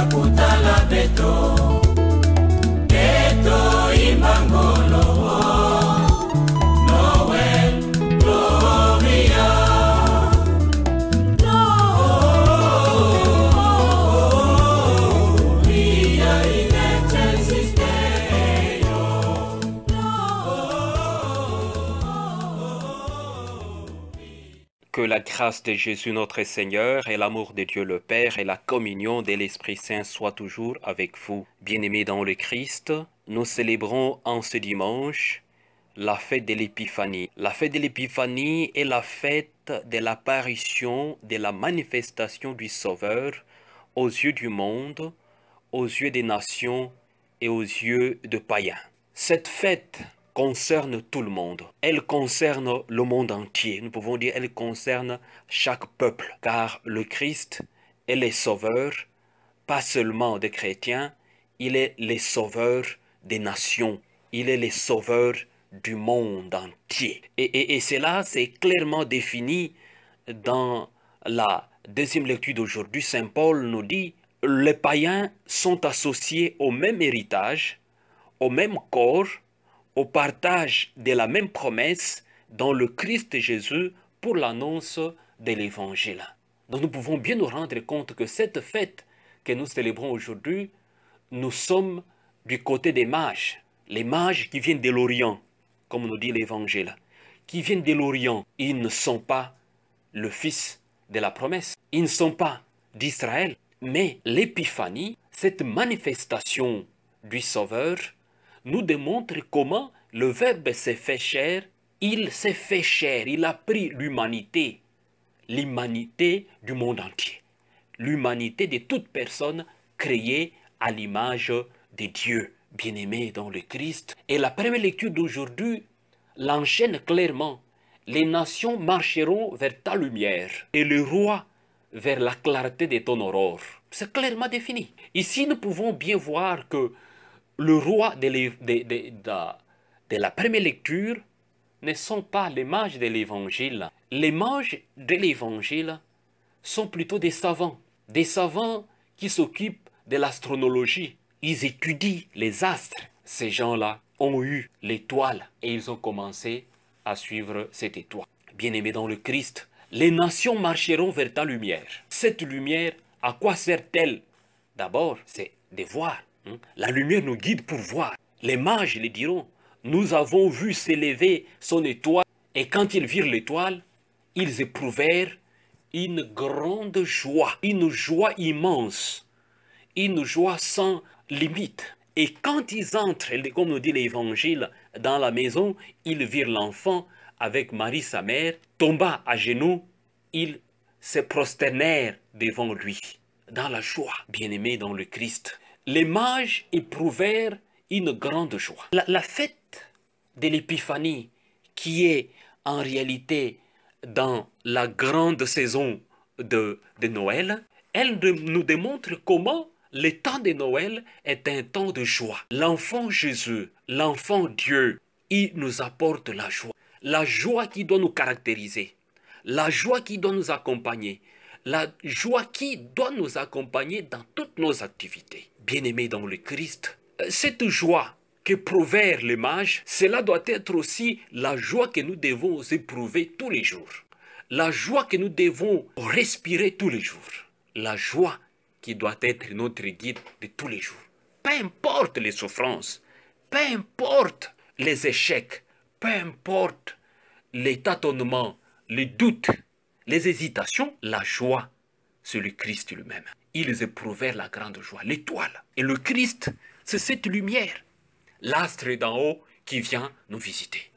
Nakutala beto, beto imangolo, Noel, Gloria, Gloria in excelsis Deo. Que la grâce de Jésus notre Seigneur et l'amour de Dieu le Père et la communion de l'Esprit Saint soient toujours avec vous. Bien-aimés dans le Christ, nous célébrons en ce dimanche la fête de l'Épiphanie. La fête de l'Épiphanie est la fête de l'apparition, de la manifestation du Sauveur aux yeux du monde, aux yeux des nations et aux yeux de païens. Cette fête concerne tout le monde. Elle concerne le monde entier. Nous pouvons dire elle concerne chaque peuple. Car le Christ est le sauveur, pas seulement des chrétiens, il est le sauveur des nations. Il est le sauveur du monde entier. Et cela, c'est clairement défini dans la deuxième lecture d'aujourd'hui. Saint Paul nous dit, les païens sont associés au même héritage, au même corps, au partage de la même promesse dans le Christ Jésus pour l'annonce de l'Évangile. Donc nous pouvons bien nous rendre compte que cette fête que nous célébrons aujourd'hui, nous sommes du côté des mages, les mages qui viennent de l'Orient, comme nous dit l'Évangile, qui viennent de l'Orient. Ils ne sont pas le fils de la promesse, ils ne sont pas d'Israël, mais l'épiphanie, cette manifestation du Sauveur, nous démontre comment le Verbe s'est fait chair, il s'est fait chair, il a pris l'humanité du monde entier, l'humanité de toute personne créée à l'image de Dieu, bien-aimé dans le Christ. Et la première lecture d'aujourd'hui l'enchaîne clairement. Les nations marcheront vers ta lumière et le roi vers la clarté de ton aurore. C'est clairement défini. Ici, nous pouvons bien voir que le roi de la première lecture ne sont pas les mages de l'Évangile. Les mages de l'Évangile sont plutôt des savants qui s'occupent de l'astronologie. Ils étudient les astres. Ces gens-là ont eu l'étoile et ils ont commencé à suivre cette étoile. Bien-aimés dans le Christ, les nations marcheront vers ta lumière. Cette lumière, à quoi sert-elle? D'abord, c'est de voir. La lumière nous guide pour voir. Les mages les diront, nous avons vu s'élever son étoile. Et quand ils virent l'étoile, ils éprouvèrent une grande joie, une joie immense, une joie sans limite. Et quand ils entrent, comme nous dit l'Évangile, dans la maison, ils virent l'enfant avec Marie sa mère, tomba à genoux, ils se prosternèrent devant lui, dans la joie. Bien-aimés dans le Christ, les mages éprouvèrent une grande joie. La fête de l'Épiphanie, qui est en réalité dans la grande saison de Noël, elle nous démontre comment le temps de Noël est un temps de joie. L'enfant Jésus, l'enfant Dieu, il nous apporte la joie qui doit nous caractériser, la joie qui doit nous accompagner, la joie qui doit nous accompagner dans toutes nos activités. Bien-aimés dans le Christ, cette joie qu'éprouvèrent les mages, cela doit être aussi la joie que nous devons éprouver tous les jours. La joie que nous devons respirer tous les jours. La joie qui doit être notre guide de tous les jours. Peu importe les souffrances, peu importe les échecs, peu importe les tâtonnements, les doutes, les hésitations, la joie, c'est le Christ lui-même. Ils éprouvèrent la grande joie, l'étoile. Et le Christ, c'est cette lumière, l'astre d'en haut qui vient nous visiter.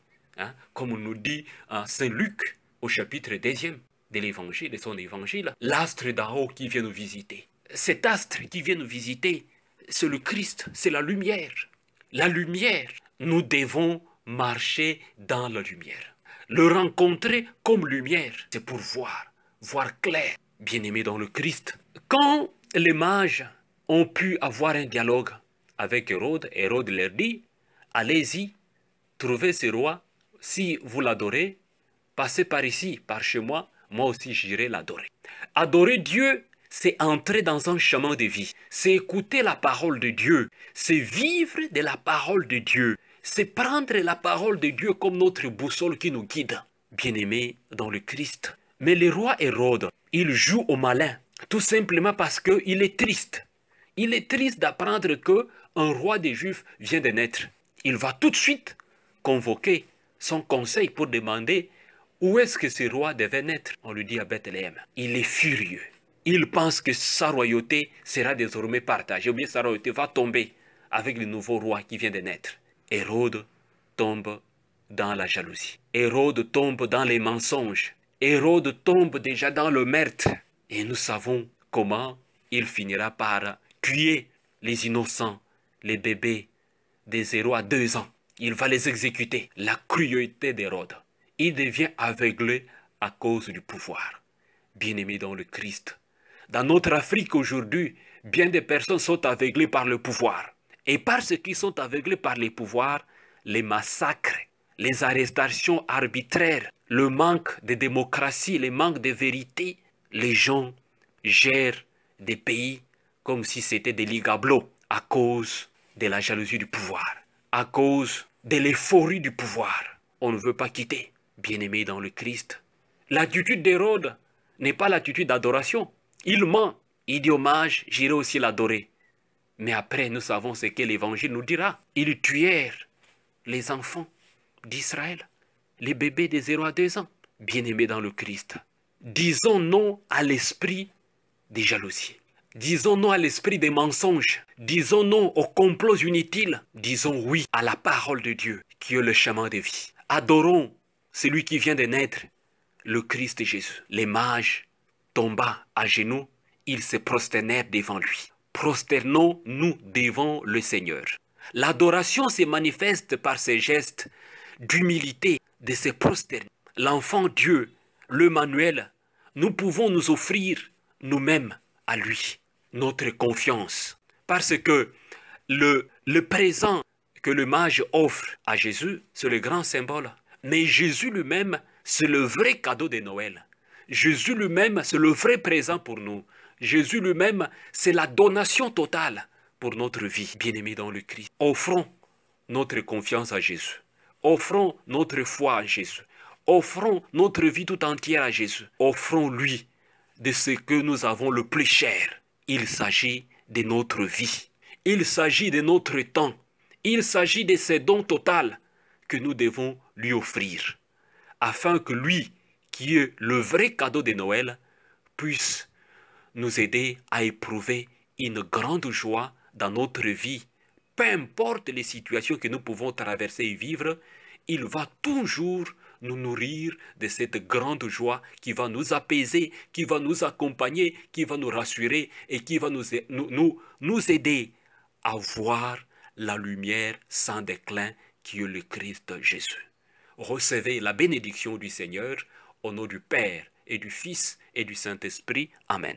Comme on nous dit Saint Luc au chapitre 2 de l'évangile, de son évangile, l'astre d'en haut qui vient nous visiter. Cet astre qui vient nous visiter, c'est le Christ, c'est la lumière. La lumière, nous devons marcher dans la lumière. Le rencontrer comme lumière, c'est pour voir clair. Bien-aimés dans le Christ, quand les mages ont pu avoir un dialogue avec Hérode, Hérode leur dit, allez-y, trouvez ce roi, si vous l'adorez, passez par ici, par chez moi, moi aussi j'irai l'adorer. Adorer Dieu, c'est entrer dans un chemin de vie. C'est écouter la parole de Dieu. C'est vivre de la parole de Dieu. C'est prendre la parole de Dieu comme notre boussole qui nous guide. Bien-aimés dans le Christ. Mais le roi Hérode, il joue au malin. Tout simplement parce qu'il est triste. Il est triste d'apprendre qu'un roi des Juifs vient de naître. Il va tout de suite convoquer son conseil pour demander où est-ce que ce roi devait naître. On lui dit à Bethléem. Il est furieux. Il pense que sa royauté sera désormais partagée, ou bien sa royauté va tomber avec le nouveau roi qui vient de naître. Hérode tombe dans la jalousie. Hérode tombe dans les mensonges. Hérode tombe déjà dans le meurtre. Et nous savons comment il finira par tuer les innocents, les bébés de 0 à 2 ans. Il va les exécuter. La cruauté d'Hérode. Il devient aveuglé à cause du pouvoir. Bien-aimés dans le Christ. Dans notre Afrique aujourd'hui, bien des personnes sont aveuglées par le pouvoir. Et parce qu'ils sont aveuglés par les pouvoirs, les massacres, les arrestations arbitraires, le manque de démocratie, le manque de vérité, les gens gèrent des pays comme si c'était des ligablos à cause de la jalousie du pouvoir, à cause de l'euphorie du pouvoir. On ne veut pas quitter. Bien-aimés dans le Christ. L'attitude d'Hérode n'est pas l'attitude d'adoration. Il ment. Il dit hommage, j'irai aussi l'adorer. Mais après, nous savons ce que l'Évangile nous dira. Ils tuèrent les enfants d'Israël, les bébés de 0 à 2 ans. Bien-aimés dans le Christ. Disons non à l'esprit des jalousies. Disons non à l'esprit des mensonges. Disons non aux complots inutiles. Disons oui à la parole de Dieu qui est le chemin de vie. Adorons celui qui vient de naître, le Christ Jésus. Les mages tomba à genoux, ils se prosternèrent devant lui. Prosternons-nous devant le Seigneur. L'adoration se manifeste par ces gestes d'humilité, de se prosterner. L'enfant Dieu, le Manuel, nous pouvons nous offrir nous-mêmes à lui, notre confiance. Parce que le présent que le mage offre à Jésus, c'est le grand symbole. Mais Jésus lui-même, c'est le vrai cadeau de Noël. Jésus lui-même, c'est le vrai présent pour nous. Jésus lui-même, c'est la donation totale pour notre vie. Bien-aimés dans le Christ, offrons notre confiance à Jésus. Offrons notre foi à Jésus. Offrons notre vie tout entière à Jésus. Offrons-lui de ce que nous avons le plus cher. Il s'agit de notre vie. Il s'agit de notre temps. Il s'agit de ce don total que nous devons lui offrir, afin que lui, qui est le vrai cadeau de Noël, puisse nous aider à éprouver une grande joie dans notre vie. Peu importe les situations que nous pouvons traverser et vivre, il va toujours nous nourrir de cette grande joie qui va nous apaiser, qui va nous accompagner, qui va nous rassurer et qui va nous aider à voir la lumière sans déclin qui est le Christ Jésus. Recevez la bénédiction du Seigneur au nom du Père et du Fils et du Saint-Esprit. Amen.